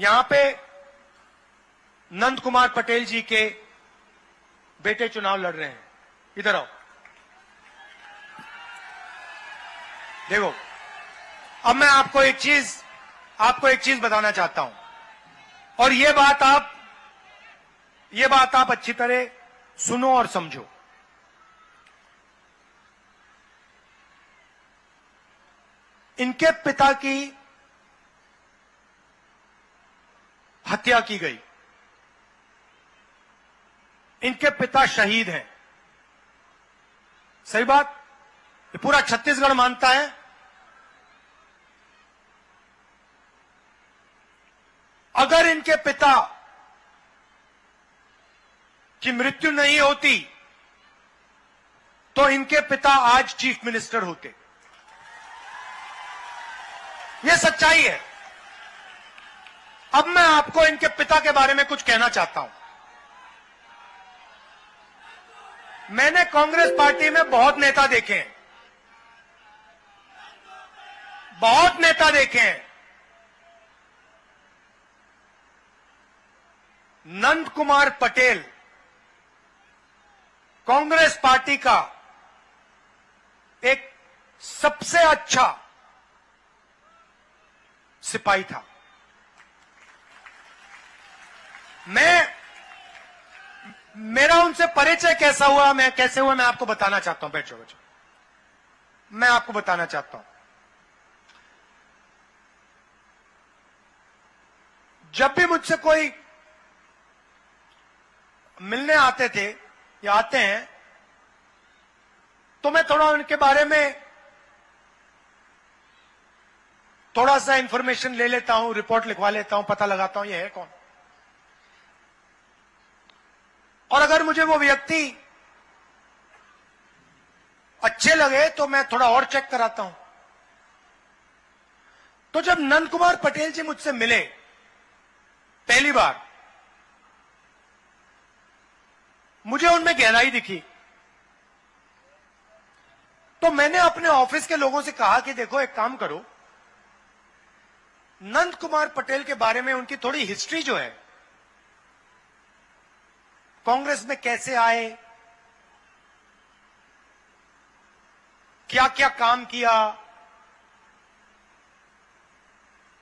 यहां पे नंद कुमार पटेल जी के बेटे चुनाव लड़ रहे हैं। इधर आओ, देखो। अब मैं आपको एक चीज बताना चाहता हूं, और ये बात आप अच्छी तरह सुनो और समझो। इनके पिता की हत्या की गई, इनके पिता शहीद हैं, सही बात, ये पूरा छत्तीसगढ़ मानता है। अगर इनके पिता की मृत्यु नहीं होती तो इनके पिता आज चीफ मिनिस्टर होते। यह सच्चाई है। अब मैं आपको इनके पिता के बारे में कुछ कहना चाहता हूं। मैंने कांग्रेस पार्टी में बहुत नेता देखे हैं, बहुत नेता देखे हैं। नंद कुमार पटेल कांग्रेस पार्टी का एक सबसे अच्छा सिपाही था। मेरा उनसे परिचय कैसे हुआ मैं आपको बताना चाहता हूं। बैठो, मैं आपको बताना चाहता हूं। जब भी मुझसे कोई मिलने आते थे या आते हैं तो मैं थोड़ा उनके बारे में थोड़ा सा इंफॉर्मेशन ले लेता हूं, रिपोर्ट लिखवा लेता हूं, पता लगाता हूं ये है कौन। और अगर मुझे वो व्यक्ति अच्छे लगे तो मैं थोड़ा और चेक कराता हूं। तो जब नंद कुमार पटेल जी मुझसे मिले पहली बार, मुझे उनमें गहराई दिखी। तो मैंने अपने ऑफिस के लोगों से कहा कि देखो, एक काम करो, नंद कुमार पटेल के बारे में उनकी थोड़ी हिस्ट्री जो है, कांग्रेस में कैसे आए, क्या क्या काम किया,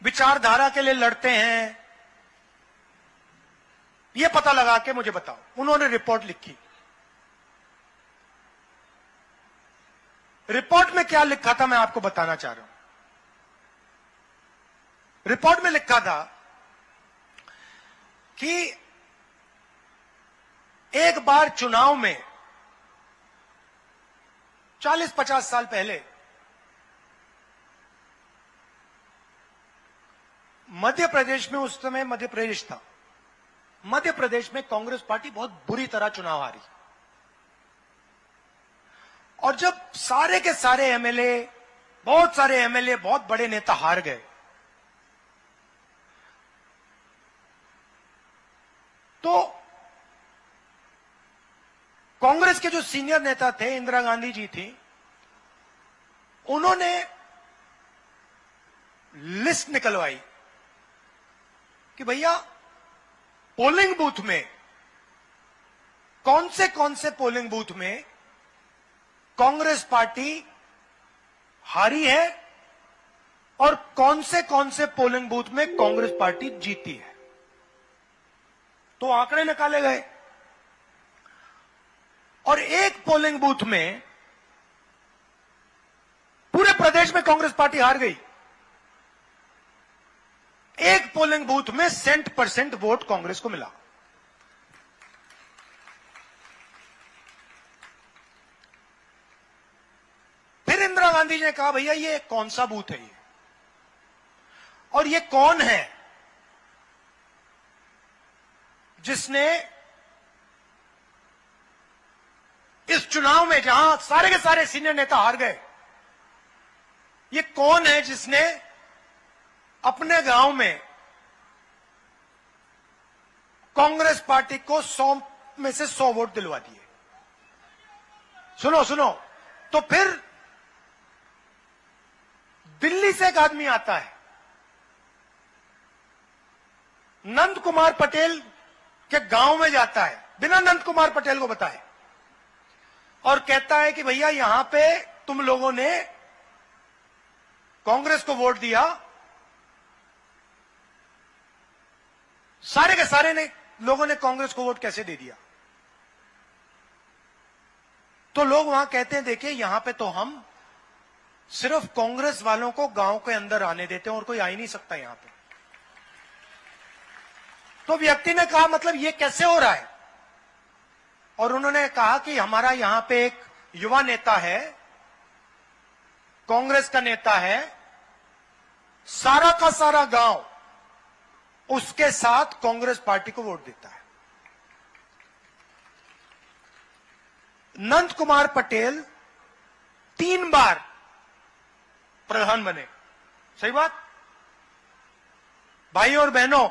विचारधारा के लिए लड़ते हैं, यह पता लगा के मुझे बताओ। उन्होंने रिपोर्ट लिखी। रिपोर्ट में क्या लिखा था मैं आपको बताना चाह रहा हूं। रिपोर्ट में लिखा था कि एक बार चुनाव में 40-50 साल पहले मध्य प्रदेश में, उस समय मध्य प्रदेश था, मध्य प्रदेश में कांग्रेस पार्टी बहुत बुरी तरह चुनाव हारी। और जब सारे के सारे एमएलए, बहुत सारे एमएलए, बहुत बड़े नेता हार गए, तो कांग्रेस के जो सीनियर नेता थे, इंदिरा गांधी जी थी, उन्होंने लिस्ट निकलवाई कि भैया पोलिंग बूथ में कौन से पोलिंग बूथ में कांग्रेस पार्टी हारी है और कौन से पोलिंग बूथ में कांग्रेस पार्टी जीती है। तो आंकड़े निकाले गए और एक पोलिंग बूथ में पूरे प्रदेश में कांग्रेस पार्टी हार गई। एक पोलिंग बूथ में 100% वोट कांग्रेस को मिला। फिर इंदिरा गांधी जी ने कहा, भैया ये कौन सा बूथ है ये, और ये कौन है जिसने इस चुनाव में, जहां सारे के सारे सीनियर नेता हार गए, ये कौन है जिसने अपने गांव में कांग्रेस पार्टी को 100 में से 100 वोट दिलवा दिए। सुनो, तो फिर दिल्ली से एक आदमी आता है, नंद कुमार पटेल के गांव में जाता है बिना नंद कुमार पटेल को बताए और कहता है कि भैया यहां पे तुम लोगों ने कांग्रेस को वोट दिया, सारे के सारे लोगों ने कांग्रेस को वोट कैसे दे दिया? तो लोग वहां कहते हैं देखिए यहां पे तो हम सिर्फ कांग्रेस वालों को गांव के अंदर आने देते हैं और कोई आ ही नहीं सकता यहां पे। तो व्यक्ति ने कहा मतलब ये कैसे हो रहा है? और उन्होंने कहा कि हमारा यहां पे एक युवा नेता है, कांग्रेस का नेता है, सारा का सारा गांव उसके साथ कांग्रेस पार्टी को वोट देता है। नंद कुमार पटेल 3 बार प्रधान बने। सही बात? भाइयों और बहनों,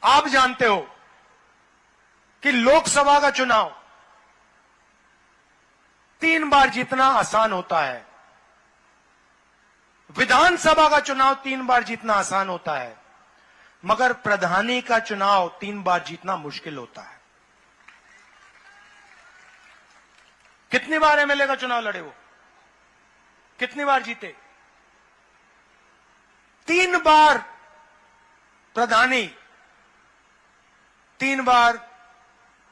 आप जानते हो कि लोकसभा का चुनाव 3 बार जीतना आसान होता है, विधानसभा का चुनाव 3 बार जीतना आसान होता है, मगर प्रधानी का चुनाव 3 बार जीतना मुश्किल होता है। कितनी बार एमएलए का चुनाव लड़े वो? कितनी बार जीते? 3 बार प्रधानी, 3 बार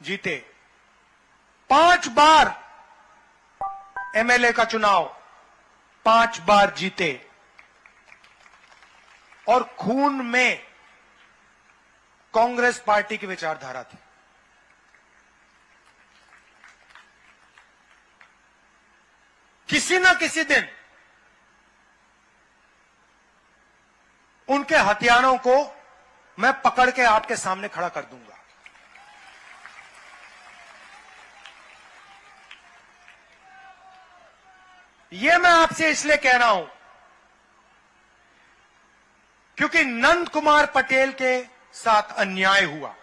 जीते। 5 बार एमएलए का चुनाव, 5 बार जीते। और खून में कांग्रेस पार्टी की विचारधारा थी। किसी ना किसी दिन उनके हथियारों को मैं पकड़ के आपके सामने खड़ा कर दूंगा। यह मैं आपसे इसलिए कह रहा हूं क्योंकि नंद कुमार पटेल के साथ अन्याय हुआ।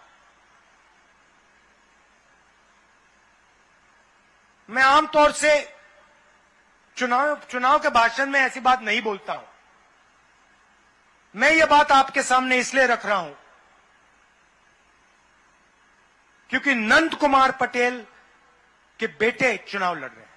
मैं आमतौर से चुनाव के भाषण में ऐसी बात नहीं बोलता हूं। मैं ये बात आपके सामने इसलिए रख रहा हूं क्योंकि नंद कुमार पटेल के बेटे चुनाव लड़ रहे हैं।